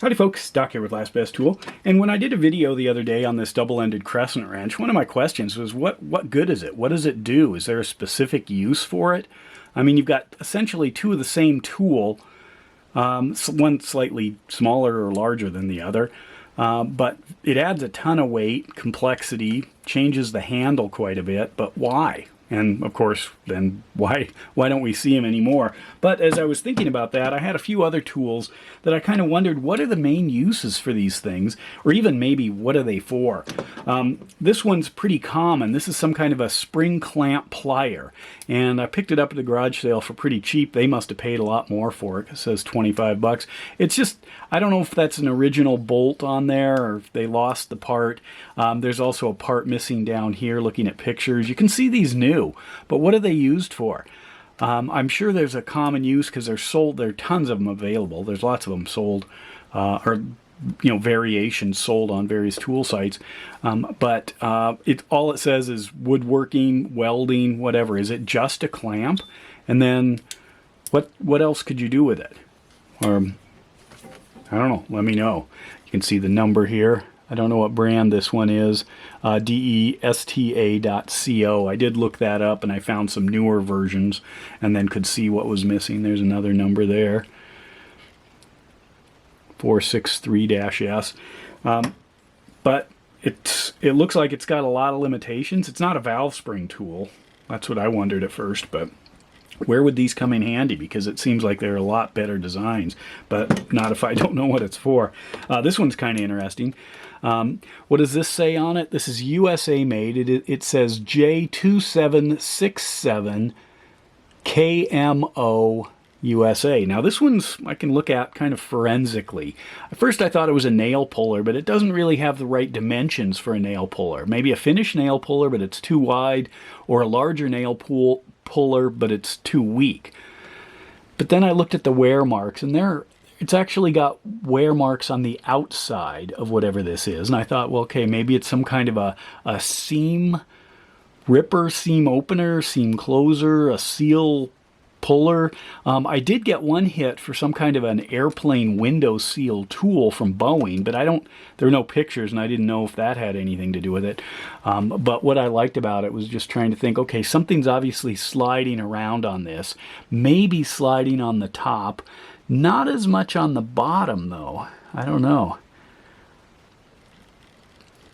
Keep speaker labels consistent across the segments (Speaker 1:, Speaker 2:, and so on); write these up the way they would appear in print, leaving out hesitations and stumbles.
Speaker 1: Howdy folks, Doc here with Last Best Tool. And when I did a video the other day on this double-ended crescent wrench, one of my questions was what good is it? What does it do? Is there a specific use for it? I mean, you've got essentially two of the same tool, one slightly smaller or larger than the other, but it adds a ton of weight, complexity, changes the handle quite a bit, but why? And of course, then why don't we see them anymore? But as I was thinking about that, I had a few other tools that I kind of wondered, what are the main uses for these things? Or even maybe, what are they for? This one's pretty common. This is some kind of a spring clamp plier. And I picked it up at a garage sale for pretty cheap. They must have paid a lot more for it. It says 25 bucks. It's just, I don't know if that's an original bolt on there or if they lost the part. There's also a part missing down here looking at pictures. You can see these new, but what are they used for? I'm sure there's a common use because they're sold. There are tons of them available. There's lots of them sold, or variations sold on various tool sites. But all it says is woodworking, welding, whatever. Is it just a clamp? And then what else could you do with it? Or I don't know. Let me know. You can see the number here. I don't know what brand this one is, desta.co. I did look that up and I found some newer versions and then could see what was missing. There's another number there, 463-S. But it looks like it's got a lot of limitations. It's not a valve spring tool. That's what I wondered at first, but where would these come in handy? Because it seems like they're a lot better designs, but not if I don't know what it's for. This one's kind of interesting. What does this say on it? This is USA made. It says J2767 KMO USA. Now this one's I can look at kind of forensically. At first I thought it was a nail puller, but it doesn't really have the right dimensions for a nail puller. Maybe a finished nail puller, but it's too wide, or a larger nail puller, but it's too weak. But then I looked at the wear marks, and it's actually got wear marks on the outside of whatever this is. And I thought, well, okay, maybe it's some kind of a seam ripper, seam opener, seam closer, a seal puller. I did get one hit for some kind of an airplane window seal tool from Boeing, but there are no pictures and I didn't know if that had anything to do with it. But what I liked about it was just trying to think, okay, something's obviously sliding around on this, maybe sliding on the top, not as much on the bottom though. I don't know.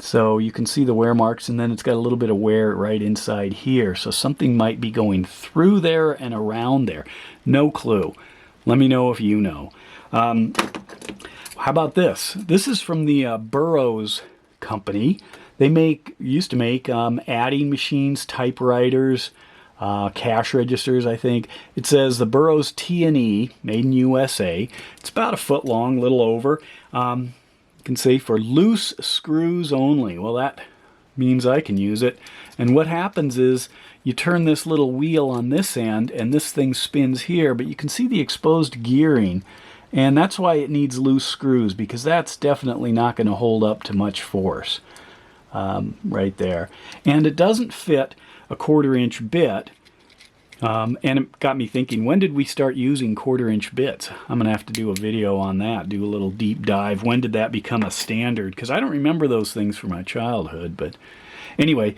Speaker 1: So you can see the wear marks, and then it's got a little bit of wear right inside here. So something might be going through there and around there. No clue. Let me know if you know. How about this? This is from the Burroughs company. They used to make adding machines, typewriters, cash registers, I think. It says the Burroughs T&E, made in USA. It's about a foot long, little over. Can say for loose screws only. Well, that means I can use it. And what happens is you turn this little wheel on this end and this thing spins here, but you can see the exposed gearing, and that's why it needs loose screws, because that's definitely not going to hold up to much force right there. And it doesn't fit a 1/4-inch bit. And it got me thinking, when did we start using 1/4-inch bits? I'm going to have to do a video on that, do a little deep dive. When did that become a standard? Because I don't remember those things from my childhood. But anyway,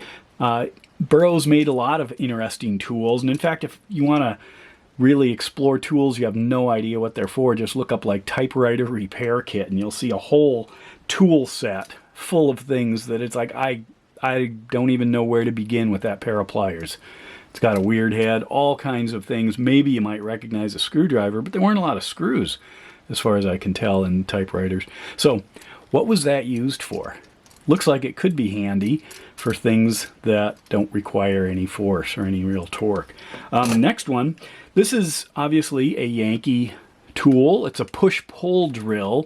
Speaker 1: Burroughs made a lot of interesting tools. And in fact, if you want to really explore tools you have no idea what they're for, just look up like typewriter repair kit and you'll see a whole tool set full of things that it's like, I don't even know where to begin with that pair of pliers. It's got a weird head, all kinds of things. Maybe you might recognize a screwdriver, but there weren't a lot of screws, as far as I can tell, in typewriters. So, what was that used for? Looks like it could be handy for things that don't require any force or any real torque. Next one, this is obviously a Yankee tool. It's a push-pull drill,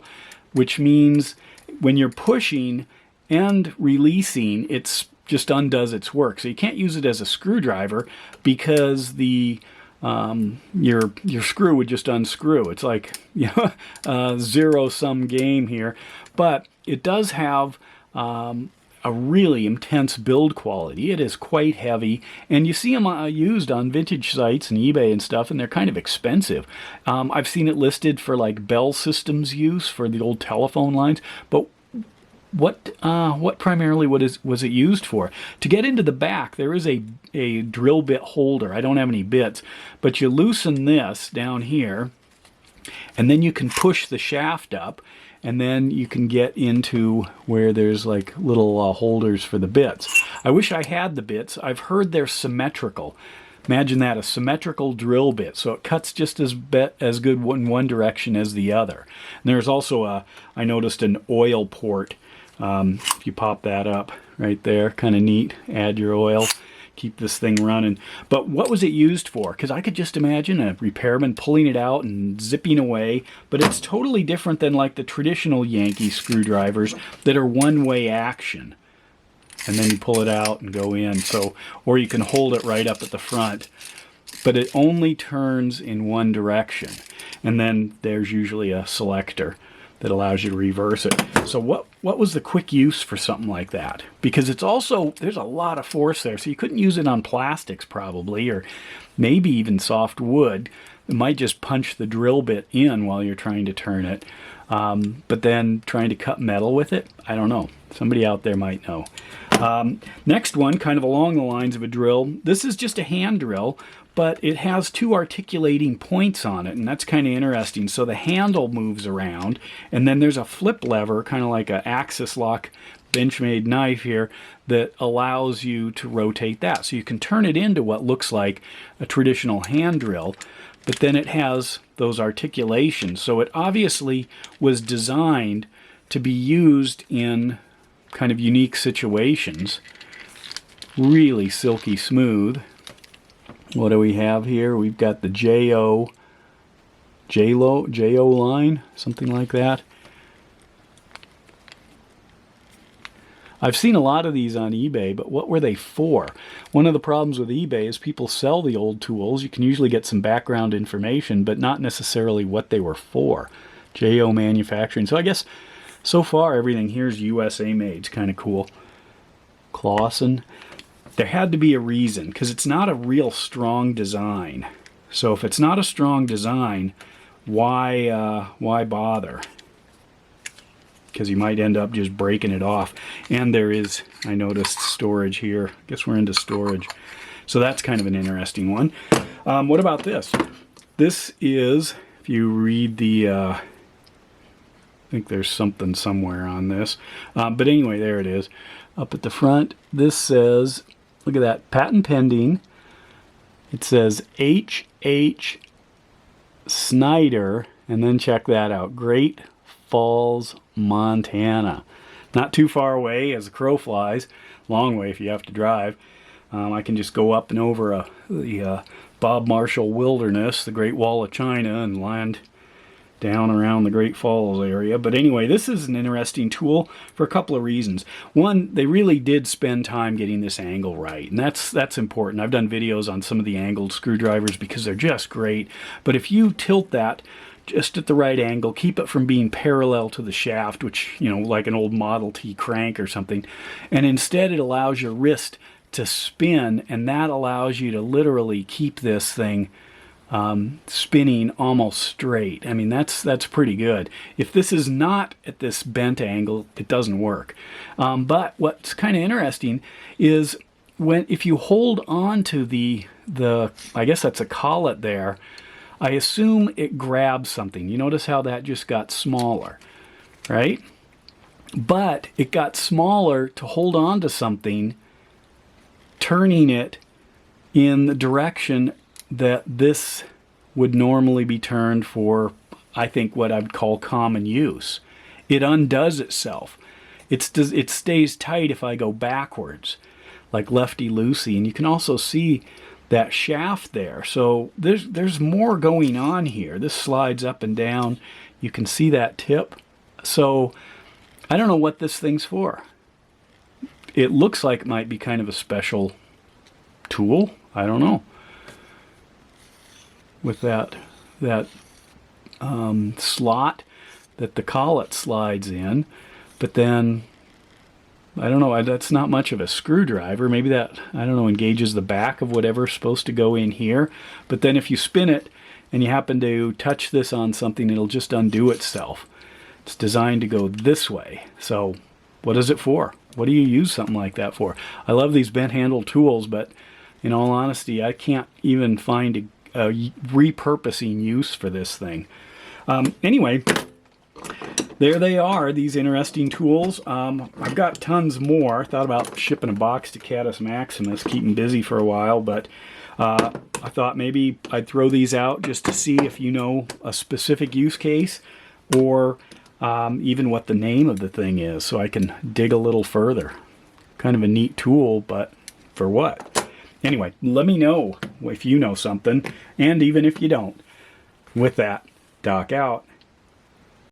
Speaker 1: which means when you're pushing and releasing, it's just undoes its work. So you can't use it as a screwdriver because the your screw would just unscrew. It's like zero-sum game here. But it does have a really intense build quality. It is quite heavy, and you see them used on vintage sites and eBay and stuff, and they're kind of expensive. I've seen it listed for like Bell Systems use for the old telephone lines, but what primarily was it used for? To get into the back, there is a drill bit holder. I don't have any bits, but you loosen this down here, and then you can push the shaft up, and then you can get into where there's like little holders for the bits. I wish I had the bits. I've heard they're symmetrical. Imagine that, a symmetrical drill bit, so it cuts just as good in one direction as the other. And there's also I noticed an oil port. If you pop that up right there, kind of neat. Add your oil, keep this thing running. But what was it used for? Because I could just imagine a repairman pulling it out and zipping away. But it's totally different than like the traditional Yankee screwdrivers that are one-way action. And then you pull it out and go in. So, or you can hold it right up at the front. But it only turns in one direction. And then there's usually a selector that allows you to reverse it. So what was the quick use for something like that? Because it's also, there's a lot of force there, so you couldn't use it on plastics probably, or maybe even soft wood. It might just punch the drill bit in while you're trying to turn it. But then trying to cut metal with it, I don't know. Somebody out there might know. Next one, kind of along the lines of a drill. This is just a hand drill, but it has two articulating points on it, and that's kind of interesting. So the handle moves around, and then there's a flip lever, kind of like an axis lock Benchmade knife here, that allows you to rotate that. So you can turn it into what looks like a traditional hand drill, but then it has those articulations. So it obviously was designed to be used in kind of unique situations. Really silky smooth. What do we have here? We've got the JO line, something like that. I've seen a lot of these on eBay, but what were they for? One of the problems with eBay is people sell the old tools. You can usually get some background information, but not necessarily what they were for. JO manufacturing. So I guess so far everything here is USA made. It's kind of cool. Clausen. There had to be a reason, because it's not a real strong design. So if it's not a strong design, why bother? Because you might end up just breaking it off. And there is, I noticed, storage here. I guess we're into storage. So that's kind of an interesting one. What about this? This is, if you read the, I think there's something somewhere on this. But anyway, there it is. Up at the front, this says, look at that, patent pending. It says H.H. Snyder, and then check that out, Great Falls, Montana. Not too far away as the crow flies. Long way if you have to drive. I can just go up and over the Bob Marshall Wilderness, the Great Wall of China, and land down around the Great Falls area. But anyway, this is an interesting tool for a couple of reasons. One, they really did spend time getting this angle right, and that's important. I've done videos on some of the angled screwdrivers because they're just great. But if you tilt that just at the right angle, keep it from being parallel to the shaft, which, you know, like an old Model T crank or something, and instead it allows your wrist to spin, and that allows you to literally keep this thing spinning almost straight. I mean, that's pretty good. If this is not at this bent angle, it doesn't work. But what's kind of interesting is if you hold on to the I guess that's a collet there, I assume it grabs something. You notice how that just got smaller, right? But it got smaller to hold on to something, turning it in the direction that this would normally be turned for, I think, what I'd call common use. It undoes itself. It stays tight if I go backwards, like lefty-loosey. And you can also see that shaft there. So there's more going on here. This slides up and down. You can see that tip. So I don't know what this thing's for. It looks like it might be kind of a special tool. I don't know. With that slot that the collet slides in, but then I don't know, that's not much of a screwdriver. Maybe that, I don't know, engages the back of whatever's supposed to go in here. But then if you spin it and you happen to touch this on something, it'll just undo itself. It's designed to go this way. So what is it for? What do you use something like that for? I love these bent handle tools, but in all honesty, I can't even find a repurposing use for this thing. Anyway, there they are, these interesting tools. I've got tons more. I thought about shipping a box to Catus Maximus, keep him busy for a while, but I thought maybe I'd throw these out just to see if you know a specific use case, or even what the name of the thing is, so I can dig a little further. Kind of a neat tool, but for what? Anyway, let me know if you know something, and even if you don't. With that, Doc out.